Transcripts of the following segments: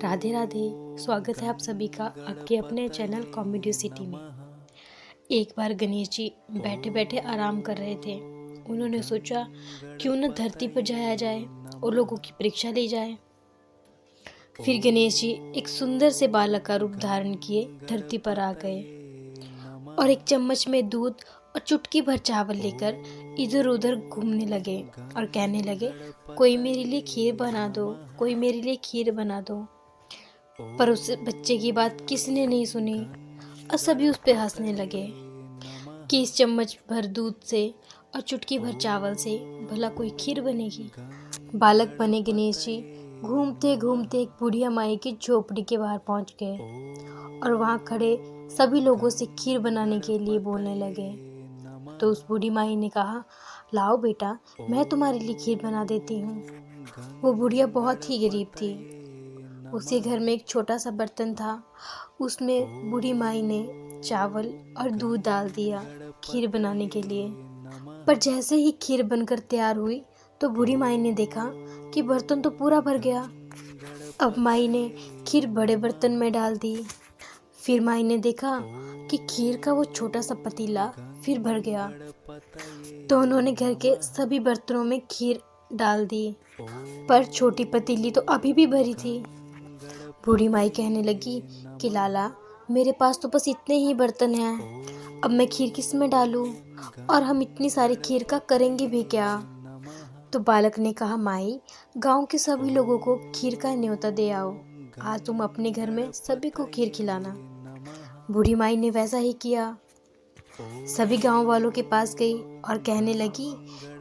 राधे राधे। स्वागत है आप सभी का आपके अपने चैनल कॉमेडी सिटी में। एक बार गणेश जी बैठे बैठे आराम कर रहे थे। उन्होंने सोचा क्यों न धरती पर जाया जाए और लोगों की परीक्षा ली जाए। फिर गणेश जी एक सुंदर से बालक का रूप धारण किए धरती पर आ गए और एक चम्मच में दूध और चुटकी भर चावल लेकर इधर उधर घूमने लगे और कहने लगे, कोई मेरे लिए खीर बना दो, कोई मेरे लिए खीर बना दो। पर उस बच्चे की बात किसी ने नहीं सुनी और सभी उस पे हंसने लगे कि इस चम्मच भर दूध से और चुटकी भर चावल से भला कोई खीर बनेगी। बालक बने गणेश जी घूमते घूमते एक बुढ़िया माई की झोपड़ी के बाहर पहुंच गए और वहां खड़े सभी लोगों से खीर बनाने के लिए बोलने लगे। तो उस बूढ़ी माई ने कहा, लाओ बेटा, मैं तुम्हारे लिए खीर बना देती हूँ। वो बुढ़िया बहुत ही गरीब थी। उसके घर में एक छोटा सा बर्तन था। उसमें बूढ़ी माई ने चावल और दूध डाल दिया खीर बनाने के लिए। पर जैसे ही खीर बनकर तैयार हुई तो बूढ़ी माई ने देखा कि बर्तन तो पूरा भर गया। अब माई ने खीर बड़े बर्तन में डाल दी। फिर माई ने देखा कि खीर का वो छोटा सा पतीला फिर भर गया। तो उन्होंने घर के सभी बर्तनों में खीर डाल दी, पर छोटी पतीली तो अभी भी भरी थी। बूढ़ी माई कहने लगी कि लाला, मेरे पास तो बस इतने ही बर्तन हैं, अब मैं खीर किस में डालूं और हम इतनी सारी खीर का करेंगे भी क्या। तो बालक ने कहा, माई, गांव के सभी लोगों को खीर का न्योता दे आओ। आज तुम अपने घर में सभी को खीर खिलाना। बूढ़ी माई ने वैसा ही किया। सभी गांव वालों के पास गई और कहने लगी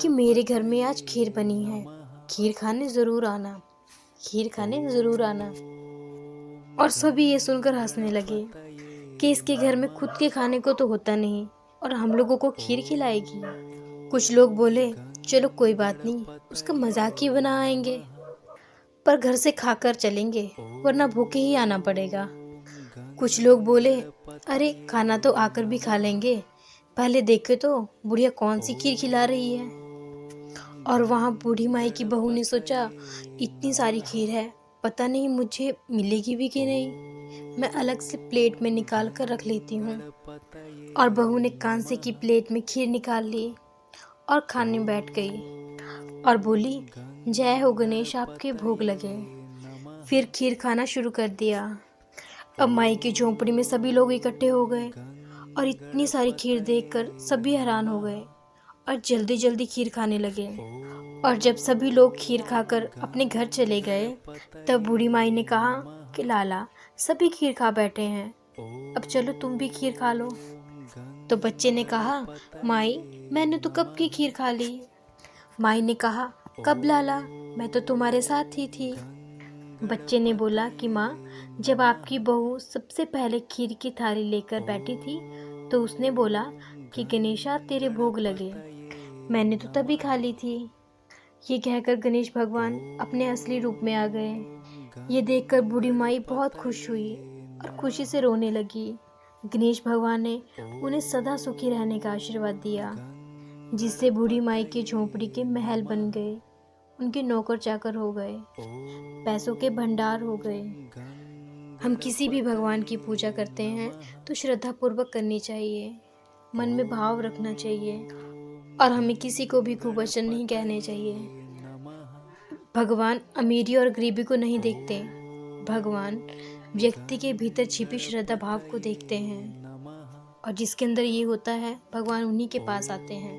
कि मेरे घर में आज खीर बनी है, खीर खाने ज़रूर आना, खीर खाने ज़रूर आना। और सभी ये सुनकर हंसने लगे कि इसके घर में खुद के खाने को तो होता नहीं और हम लोगों को खीर खिलाएगी। कुछ लोग बोले, चलो कोई बात नहीं, उसका मजाक ही बना आएंगे, पर घर से खाकर चलेंगे वरना भूखे ही आना पड़ेगा। कुछ लोग बोले, अरे खाना तो आकर भी खा लेंगे, पहले देखे तो बुढ़िया कौन सी खीर खिला रही है। और वहाँ बूढ़ी माई की बहू ने सोचा, इतनी सारी खीर है, पता नहीं मुझे मिलेगी भी कि नहीं, मैं अलग से प्लेट में निकाल कर रख लेती हूँ। और बहू ने कांसे की प्लेट में खीर निकाल ली और खाने बैठ गई और बोली, जय हो गणेश, आपके भोग लगे। फिर खीर खाना शुरू कर दिया। अब माई की झोंपड़ी में सभी लोग इकट्ठे हो गए और इतनी सारी खीर देखकर सभी हैरान हो गए और जल्दी जल्दी खीर खाने लगे। और जब सभी लोग खीर खाकर अपने घर चले गए तब बूढ़ी माई ने कहा कि लाला, सभी खीर खा बैठे हैं, अब चलो तुम भी खीर खा लो। तो बच्चे ने कहा, माई, मैंने तो कब की खीर खा ली। माई ने कहा, कब लाला, मैं तो तुम्हारे साथ ही थी। बच्चे ने बोला कि माँ, जब आपकी बहू सबसे पहले खीर की थाली लेकर बैठी थी तो उसने बोला कि गणेशा, तेरे भोग लगे, मैंने तो तभी खा ली थी। ये कहकर गणेश भगवान अपने असली रूप में आ गए। ये देखकर बूढ़ी माई बहुत खुश हुई और खुशी से रोने लगी। गणेश भगवान ने उन्हें सदा सुखी रहने का आशीर्वाद दिया, जिससे बूढ़ी माई की झोंपड़ी के महल बन गए, उनके नौकर चाकर हो गए, पैसों के भंडार हो गए। हम किसी भी भगवान की पूजा करते हैं तो श्रद्धा पूर्वक करनी चाहिए, मन में भाव रखना चाहिए और हमें किसी को भी कुवचन नहीं कहने चाहिए। भगवान अमीरी और गरीबी को नहीं देखते, भगवान व्यक्ति के भीतर छिपी श्रद्धा भाव को देखते हैं और जिसके अंदर ये होता है भगवान उन्हीं के पास आते हैं।